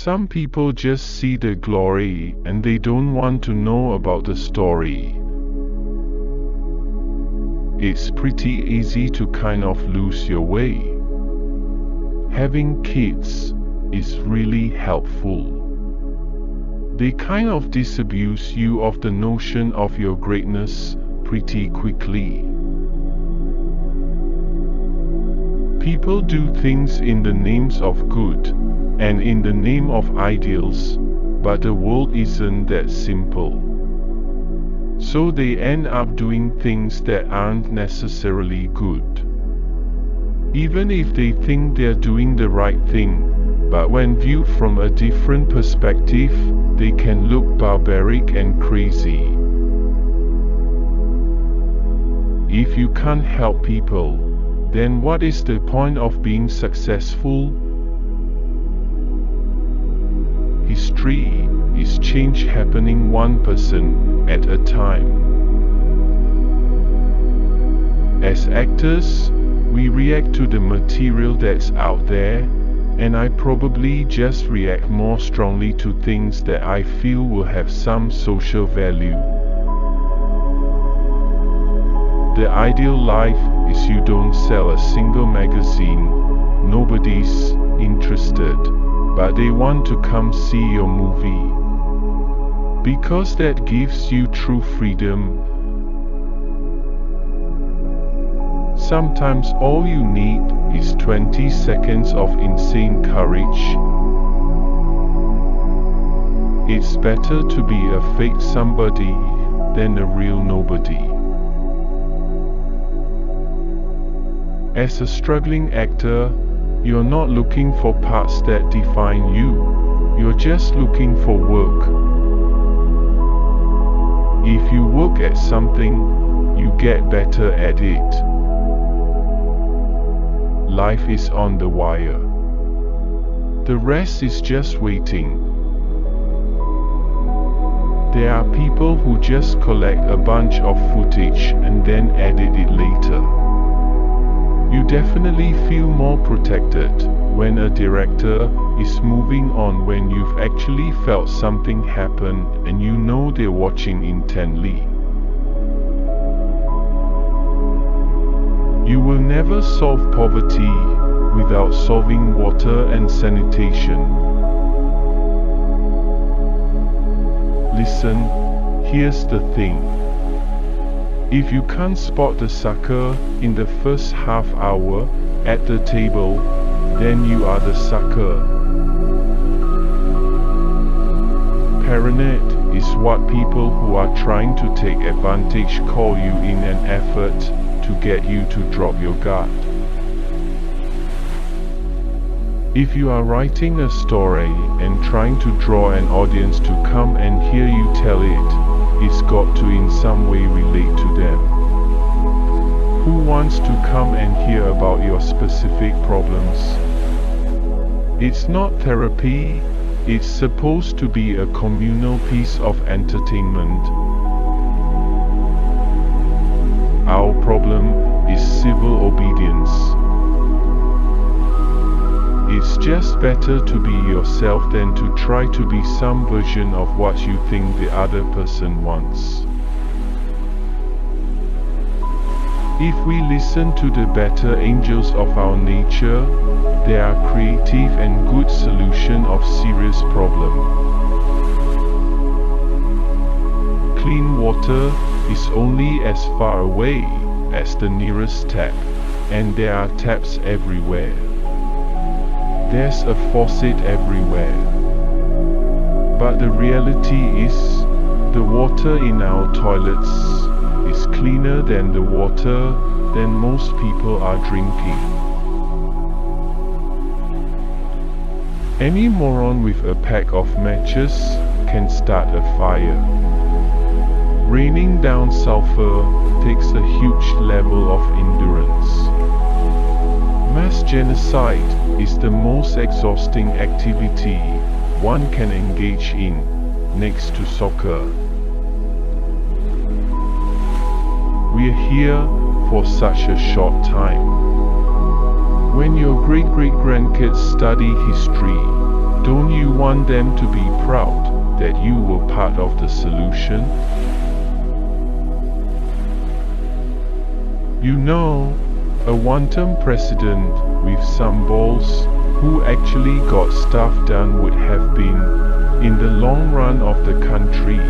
Some people just see the glory and they don't want to know about the story. It's pretty easy to kind of lose your way. Having kids is really helpful. They kind of disabuse you of the notion of your greatness pretty quickly. People do things in the names of good and in the name of ideals, but the world isn't that simple. So they end up doing things that aren't necessarily good. Even if they think they're doing the right thing, but when viewed from a different perspective, they can look barbaric and crazy. If you can't help people, then what is the point of being successful? History is change happening one person at a time. As actors, we react to the material that's out there, and I probably just react more strongly to things that I feel will have some social value. The ideal life is you don't sell a single magazine, nobody's interested, but they want to come see your movie. Because that gives you true freedom. Sometimes all you need is 20 seconds of insane courage. It's better to be a fake somebody than a real nobody. As a struggling actor, you're not looking for parts that define you, you're just looking for work. If you work at something, you get better at it. Life is on the wire. The rest is just waiting. There are people who just collect a bunch of footage and then edit it later. You definitely feel more protected when a director is moving on when you've actually felt something happen and you know they're watching intently. You will never solve poverty without solving water and sanitation. Listen, here's the thing. If you can't spot the sucker in the first half hour at the table, then you are the sucker. Paranoid is what people who are trying to take advantage call you in an effort to get you to drop your guard. If you are writing a story and trying to draw an audience to come and hear you tell it, it's got to in some way relate to them. Who wants to come and hear about your specific problems? It's not therapy, it's supposed to be a communal piece of entertainment. Our problem is civil obedience. It's just better to be yourself than to try to be some version of what you think the other person wants. If we listen to the better angels of our nature, they are creative and good solution of serious problem. Clean water is only as far away as the nearest tap, and there are taps everywhere. There's a faucet everywhere. But the reality is, the water in our toilets is cleaner than the water that most people are drinking. Any moron with a pack of matches can start a fire. Raining down sulfur takes a huge level of endurance. Mass genocide is the most exhausting activity one can engage in, next to soccer. We're here for such a short time. When your great-great-grandkids study history, don't you want them to be proud that you were part of the solution? You know, a one-term president with some balls who actually got stuff done would have been, in the long run of the country,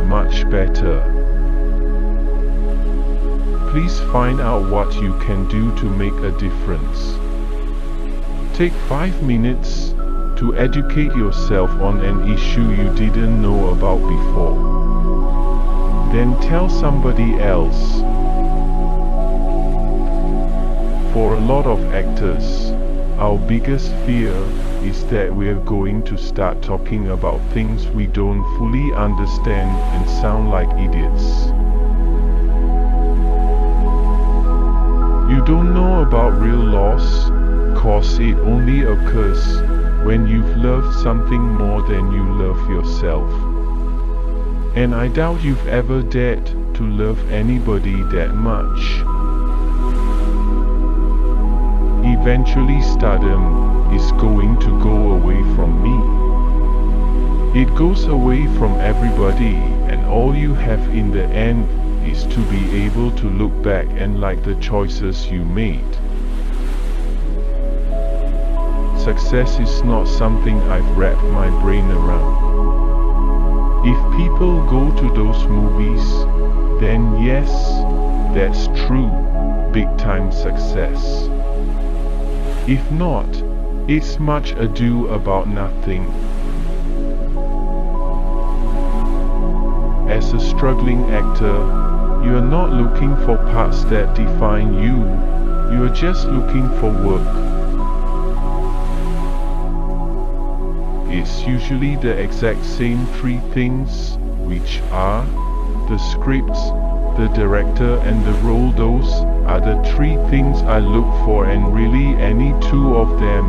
much better. Please find out what you can do to make a difference. Take 5 minutes to educate yourself on an issue you didn't know about before. Then tell somebody else. For a lot of actors, our biggest fear is that we're going to start talking about things we don't fully understand and sound like idiots. You don't know about real loss, cause it only occurs when you've loved something more than you love yourself. And I doubt you've ever dared to love anybody that much. Eventually stardom is going to go away from me. It goes away from everybody, and all you have in the end is to be able to look back and like the choices you made. Success is not something I've wrapped my brain around. If people go to those movies, then yes, that's true, big time success. If not, it's much ado about nothing. As a struggling actor, you are not looking for parts that define you, you are just looking for work. It's usually the exact same 3 things, which are the scripts, the director and the role. Those are the 3 things I look for, and really any 2 of them.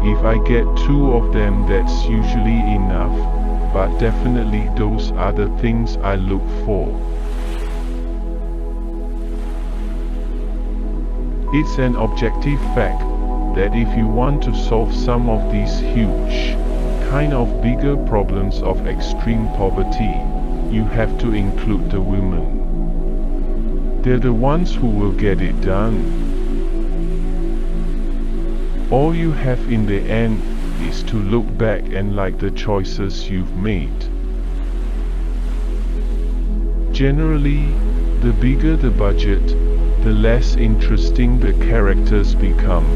If I get 2 of them, that's usually enough, but definitely those are the things I look for. It's an objective fact that if you want to solve some of these huge, kind of bigger problems of extreme poverty, you have to include the women. They're the ones who will get it done. All you have in the end is to look back and like the choices you've made. Generally, the bigger the budget, the less interesting the characters become.